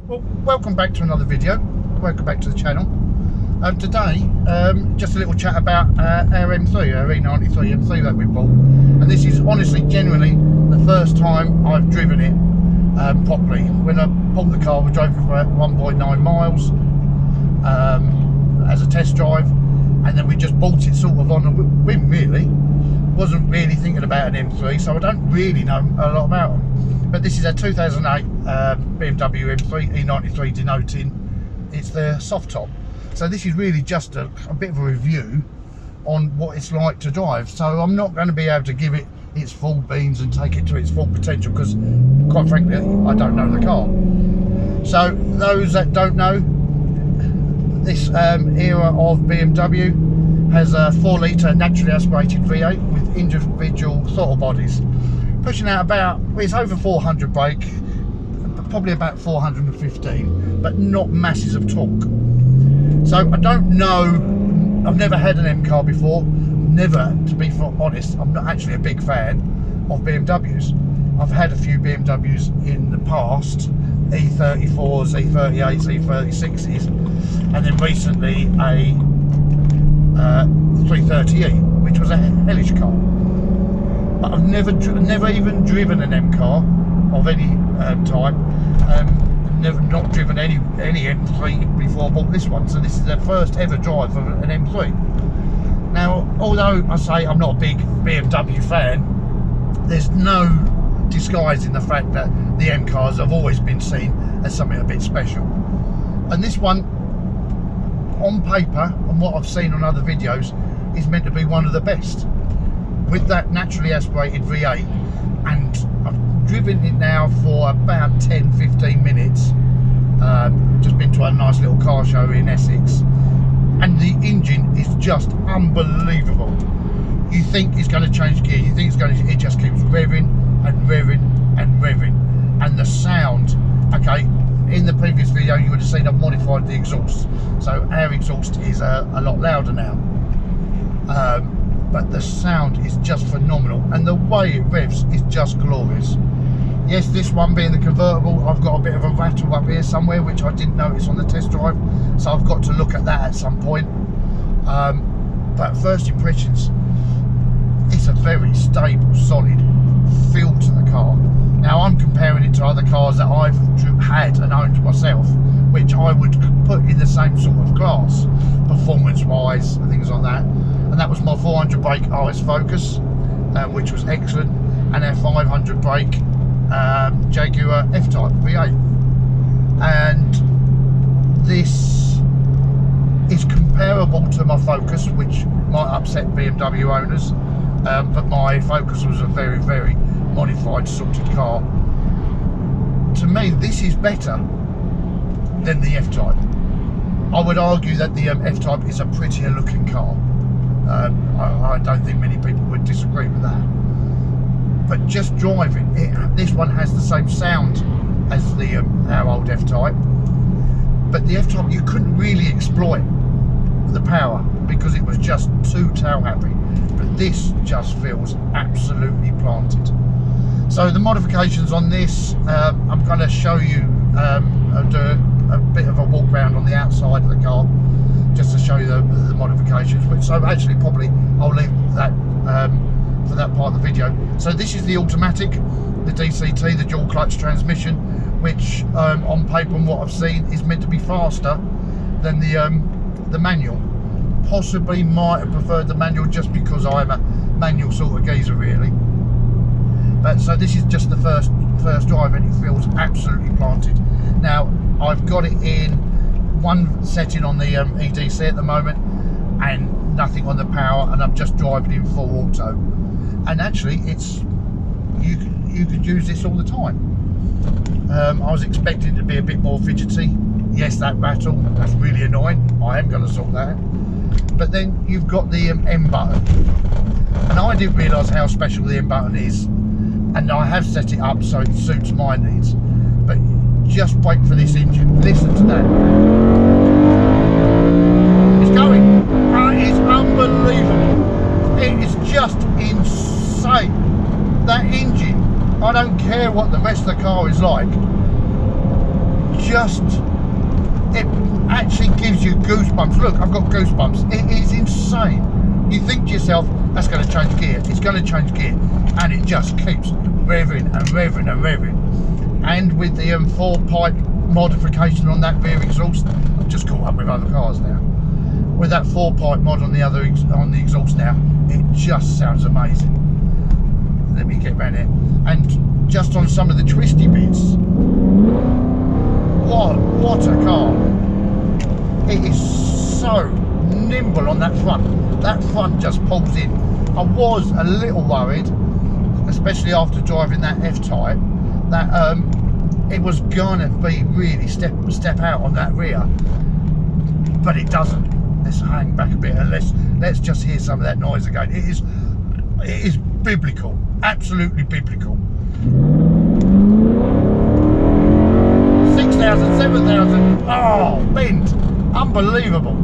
Well, welcome back to another video. Welcome back to the channel. Today, just a little chat about our M3, our E93 M3 that we bought. And this is honestly, genuinely, the first time I've driven it properly. When I bought the car, we drove it for about 1.9 miles as a test drive, and then we just bought it sort of on a whim, really. Wasn't really thinking about an M3, so I don't really know a lot about them. But this is a 2008 BMW M3 E93 denoting it's the soft top. So this is really just a bit of a review on what it's like to drive. So I'm not going to be able to give it its full beans and take it to its full potential, because quite frankly I don't know the car. So those that don't know, this era of BMW has a 4-litre naturally aspirated V8 with individual throttle bodies, pushing out about, it's over 400 brake, probably about 415, but not masses of torque. So I don't know, I've never had an M car before, never, to be honest. I'm not actually a big fan of BMWs. I've had a few BMWs in the past, E34s, E38s, E36s, and then recently a 330e, which was a hellish car. But I've never even driven an M car of any type. Not driven any M3 before I bought this one, so this is the first ever drive of an M3. Now, although I say I'm not a big BMW fan, there's no disguising the fact that the M cars have always been seen as something a bit special. And this one, on paper, and what I've seen on other videos, is meant to be one of the best. With that naturally aspirated V8, and I've driven it now for about 10-15 minutes. Just been to a nice little car show in Essex, and the engine is just unbelievable. You think it's going to change gear, you think it just keeps revving and revving and revving. And the sound, okay, in the previous video you would have seen I've modified the exhaust, so our exhaust is a lot louder now. But the sound is just phenomenal, and the way it revs is just glorious. Yes, this one being the convertible, I've got a bit of a rattle up here somewhere, which I didn't notice on the test drive, so I've got to look at that at some point. But first impressions, it's a very stable, solid feel to the car. Now I'm comparing it to other cars that I've had and owned myself, which I would put in the same sort of class, performance-wise and things like that. And that was my 400 brake RS Focus, which was excellent, and our 500 brake Jaguar F-Type V8. And this is comparable to my Focus, which might upset BMW owners, but my Focus was a very, very modified, sorted car. To me, this is better than the F-Type. I would argue that the F-Type is a prettier looking car. I don't think many people would disagree with that. But just driving it, this one has the same sound as the our old F-Type. But the F-Type, you couldn't really exploit the power because it was just too tail happy. But this just feels absolutely planted. So the modifications on this, I'm going to show you, do a bit of a walk around on the outside of the car, just to show you the modifications. Which, so actually probably I'll leave that for that part of the video. So this is the automatic, the DCT, the dual clutch transmission, which on paper and what I've seen is meant to be faster than the manual. Possibly might have preferred the manual just because I'm a manual sort of geezer really. But so this is just the first drive, and it feels absolutely planted. Now I've got it in one setting on the EDC at the moment, and nothing on the power, and I'm just driving in full auto. And actually, it's you could use this all the time. I was expecting it to be a bit more fidgety. Yes, that rattle, that's really annoying. I am going to sort that. But then you've got the M button, and I didn't realise how special the M button is, and I have set it up so it suits my needs. But just wait for this engine. Listen to that. It's going. It's unbelievable. It you what the rest of the car is like, it actually gives you goosebumps. Look, I've got goosebumps. It is insane. You think to yourself, that's going to change gear. It's going to change gear, and it just keeps revving and revving and revving. And with the 4-pipe modification on that rear exhaust, I've just caught up with other cars now. With that 4-pipe mod on the exhaust now, it just sounds amazing. Let me get around here. And just on some of the twisty bits, what a car. It is so nimble on that front. That front just pulls in. I was a little worried, especially after driving that F-Type, that it was gonna be really step out on that rear, but it doesn't. Let's hang back a bit and let's just hear some of that noise again. It is biblical, absolutely biblical. 6,000, 7,000, oh, bent, unbelievable.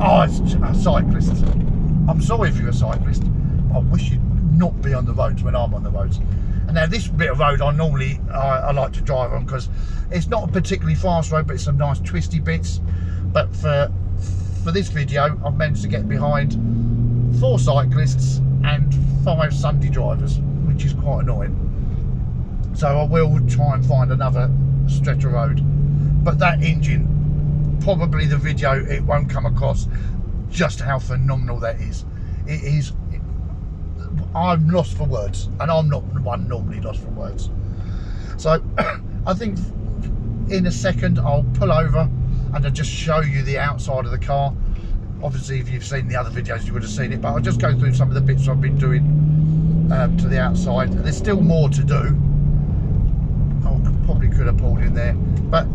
Oh, it's a cyclist. I'm sorry if you're a cyclist. I wish you'd not be on the roads when I'm on the roads. And now this bit of road I like to drive on because it's not a particularly fast road, but it's some nice twisty bits. But for this video, I've managed to get behind 4 cyclists and 5 Sunday drivers, which is quite annoying. So I will try and find another stretch of road. But that engine, probably the video, it won't come across just how phenomenal that is. It is. I'm lost for words, and I'm not one normally lost for words. So I think in a second I'll pull over and I'll just show you the outside of the car. Obviously, if you've seen the other videos, you would have seen it, but I'll just go through some of the bits I've been doing to the outside. There's still more to do. I probably could have pulled in there, but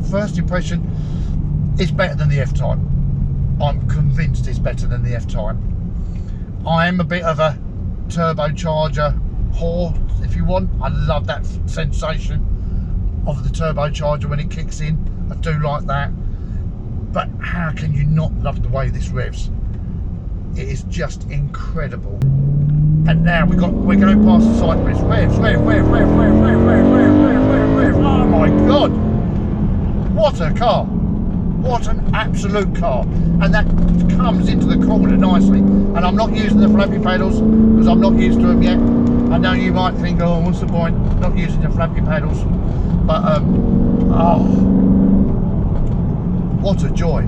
first impression, it's better than the F-Type. I'm convinced it's better than the F-Type. I am a bit of a turbocharger whore, if you want. I love that sensation of the turbocharger when it kicks in. I do like that. But how can you not love the way this revs? It is just incredible. And now we're going past the cyclist. Revs. Oh my God! What a car! What an absolute car. And that comes into the corner nicely. And I'm not using the flappy pedals because I'm not used to them yet. I know you might think, oh, what's the point not using the flappy pedals? But oh, what a joy.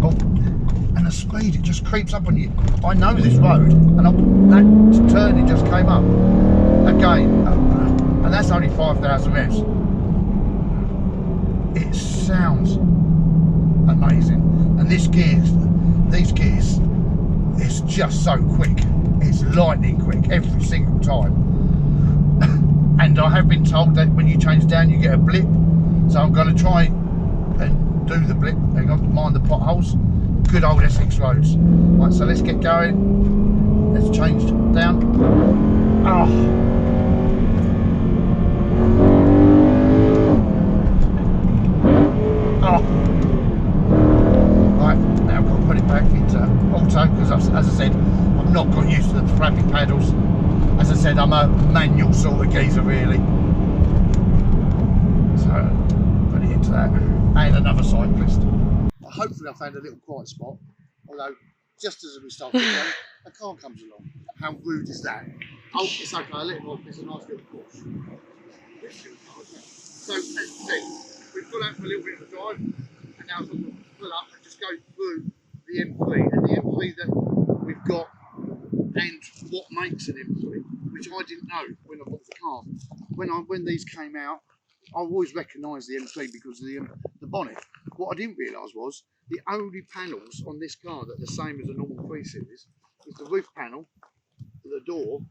Oh, and the speed, it just creeps up on you. I know this road, and that turning just came up again, and that's only 5,000 revs. It sounds amazing, and these gears, it's just so quick. It's lightning quick every single time. And I have been told that when you change down, you get a blip. So I'm going to try and do the blip. Hang on, mind the potholes. Good old Essex roads. Right, so let's get going. Let's change down. Oh. Oh. Right, now I've got to put it back into auto because, as I said, I've not got used to the flappy pedals. As I said, I'm a manual sort of geezer, really. So, put it into that. And another cyclist. Hopefully I found a little quiet spot, although just as we started going, a car comes along. How rude is that? Oh, it's okay, it's a nice little course. So, as you said, we've pulled out for a little bit of a drive, and now we'll pull up and just go through the M3, and the M3 that we've got, and what makes an M3, which I didn't know when I bought the car. When these came out, I always recognised the M3 because of the bonnet. What I didn't realise was the only panels on this car that are the same as a normal 3 Series is the roof panel, the door,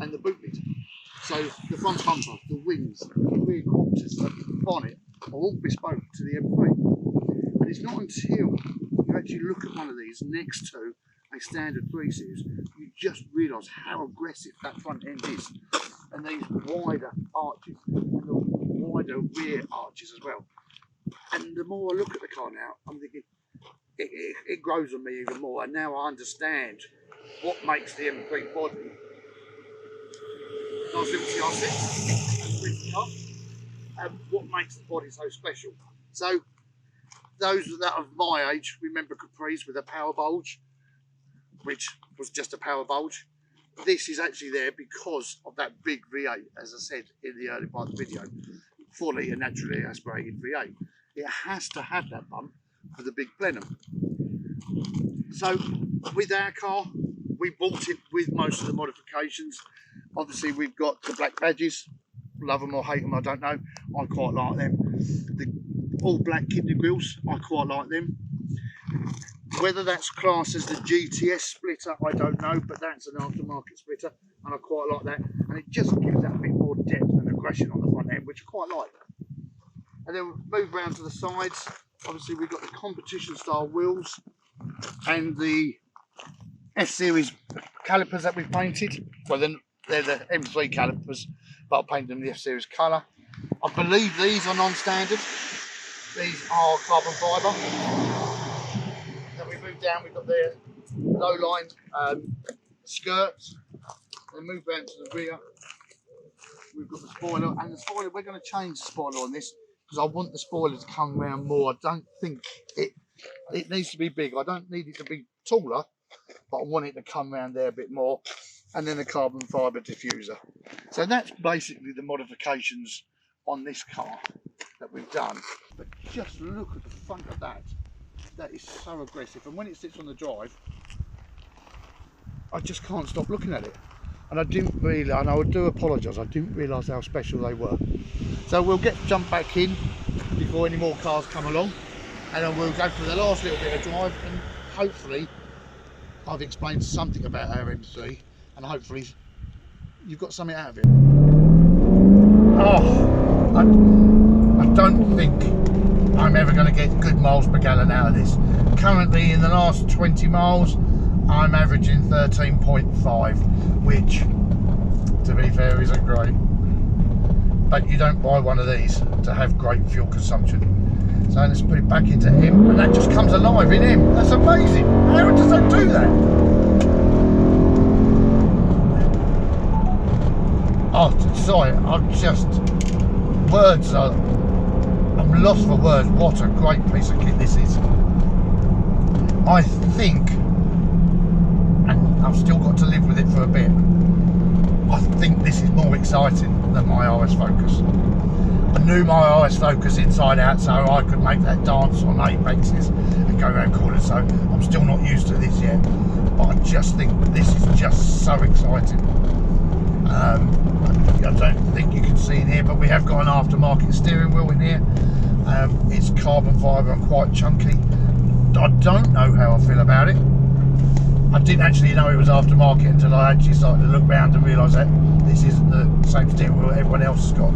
and the boot lid. So the front bumper, the wings, the rear quarters, the bonnet are all bespoke to the M3. And it's not until you actually look at one of these next to a standard 3 Series, you just realise how aggressive that front end is. And these wider arches, and the wider rear arches as well. And the more I look at the car now, I'm thinking, it grows on me even more. And now I understand what makes the M3 body Nice little TR6. What makes the body so special? So those that of my age remember Capris with a power bulge, which was just a power bulge. This is actually there because of that big V8, as I said in the early part of the video. 4 litre naturally aspirated V8. It has to have that bump for the big plenum. So with our car, we bought it with most of the modifications. Obviously we've got the black badges, love them or hate them, I don't know. I quite like them. The all black kidney grills, I quite like them. Whether that's classed as the GTS splitter, I don't know, but that's an aftermarket splitter, and I quite like that. And it just gives that a bit more depth and aggression on the front end, which I quite like. And then we'll move round to the sides. Obviously, we've got the competition style wheels and the F-Series calipers that we've painted. Well, they're the M3 calipers, but I painted them the F-Series colour. I believe these are non-standard. These are carbon fibre. Then we move down, we've got the low line skirts. Then move round to the rear. We've got the spoiler, and the spoiler, we're going to change the spoiler on this because I want the spoiler to come round more. I don't think it needs to be big. I don't need it to be taller, but I want it to come round there a bit more. And then the carbon fibre diffuser. So that's basically the modifications on this car that we've done. But just look at the front of that. That is so aggressive. And when it sits on the drive, I just can't stop looking at it. And I didn't really, and I do apologise, I didn't realise how special they were. So we'll jump back in before any more cars come along. And then we'll go for the last little bit of drive, and hopefully I've explained something about our M3, and hopefully you've got something out of it. Oh, I don't think I'm ever going to get good miles per gallon out of this. Currently in the last 20 miles I'm averaging 13.5, which to be fair isn't great, but you don't buy one of these to have great fuel consumption. So let's put it back into M, and that just comes alive in M. That's amazing. How does that do that? Oh, sorry, I'm lost for words. What a great piece of kit this is. I think, and I've still got to live with it for a bit, I think this is more exciting than my RS Focus. I knew my RS Focus inside out, so I could make that dance on apexes and go around corners, so I'm still not used to this yet, but I just think this is just so exciting. I don't think you can see in here, but we have got an aftermarket steering wheel in here. It's carbon fibre and quite chunky. I don't know how I feel about it. I didn't actually know it was aftermarket until I actually started to look around and realise that this isn't the same steering wheel everyone else has got.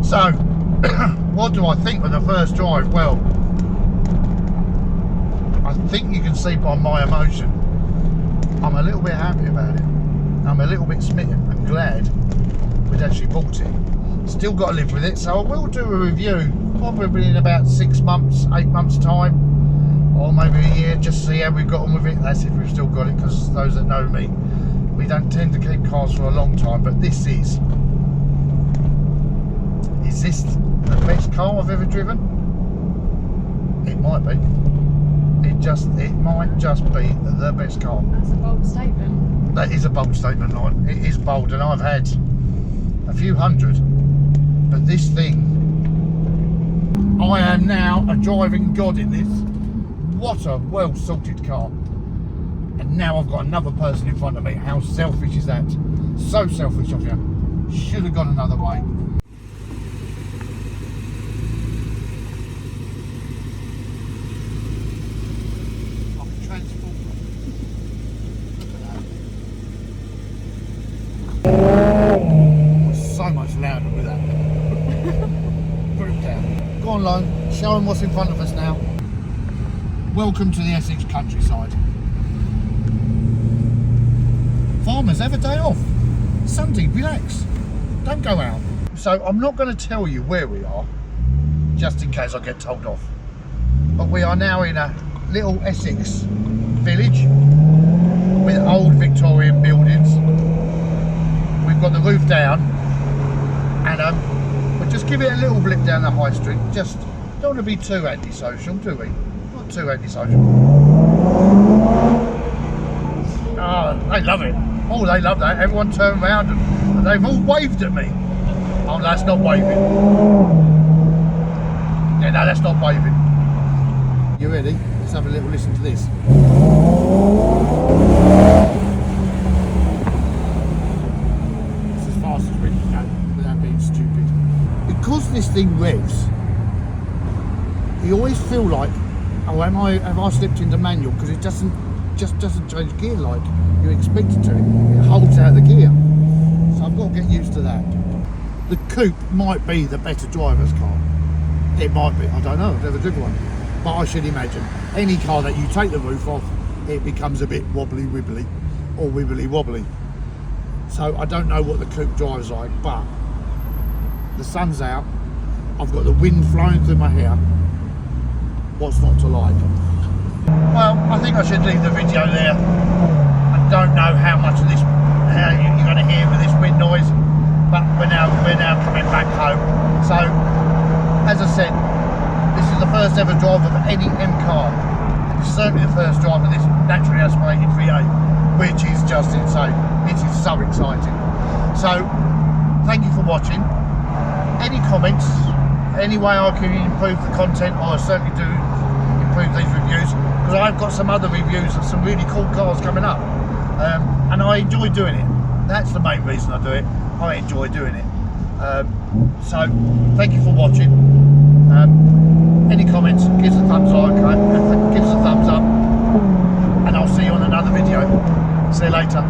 So, what do I think of the first drive? Well, I think you can see by my emotion, I'm a little bit happy about it. I'm a little bit smitten and glad we'd actually bought it. Still got to live with it, so I will do a review probably in about 6 months, 8 months time, or maybe a year, just to see how we've got on with it. That's if we've still got it, because those that know me, we don't tend to keep cars for a long time. But this is this the best car I've ever driven? It might be. It might just be the best car. That's a bold statement. That is a bold statement, Lauren. It is bold, and I've had a few hundred, but this thing, I am now a driving god in this. What a well sorted car. And now I've got another person in front of me. How selfish is that? So selfish of you. Should have gone another way. So much louder with that. Put it down. Go on, Lone. Show them what's in front of us now. Welcome to the Essex countryside. Farmers, have a day off. Sunday, relax. Don't go out. So I'm not going to tell you where we are, just in case I get told off. But we are now in a little Essex village with old Victorian buildings. we've got the roof down, and we'll just give it a little blip down the high street. Just don't want to be too antisocial, do we? Not too antisocial. Oh, they love it. Oh, they love that. Everyone turned around and they've all waved at me. Oh, that's not waving. Yeah, no, that's not waving. You ready? Let's have a little listen to this. It's as fast as we can go without being stupid. Because this thing revs, you always feel like, oh, have I slipped into manual? Because it doesn't change gear like you expect it to. It holds out the gear. So I've got to get used to that. The coupe might be the better driver's car. It might be, I don't know, I've never driven one. But I should imagine any car that you take the roof off, it becomes a bit wobbly wibbly or wibbly wobbly. So I don't know what the coupe drives like, but the sun's out, I've got the wind flowing through my hair. What's not to like? Well, I think I should leave the video there. I don't know how much of this, how you're going to hear with this wind noise, but we're now coming back home. So, as I said, this is the first ever drive of any M car. It's certainly the first drive of this naturally aspirated V8, which is just insane. It is so exciting. So, thank you for watching. Any comments, any way I can improve the content, I certainly do improve these reviews, because I've got some other reviews of some really cool cars coming up, and I enjoy doing it. That's the main reason I do it. I enjoy doing it. So thank you for watching. Any comments, give us a thumbs up, give us a thumbs up, and I'll see you on another video. See you later.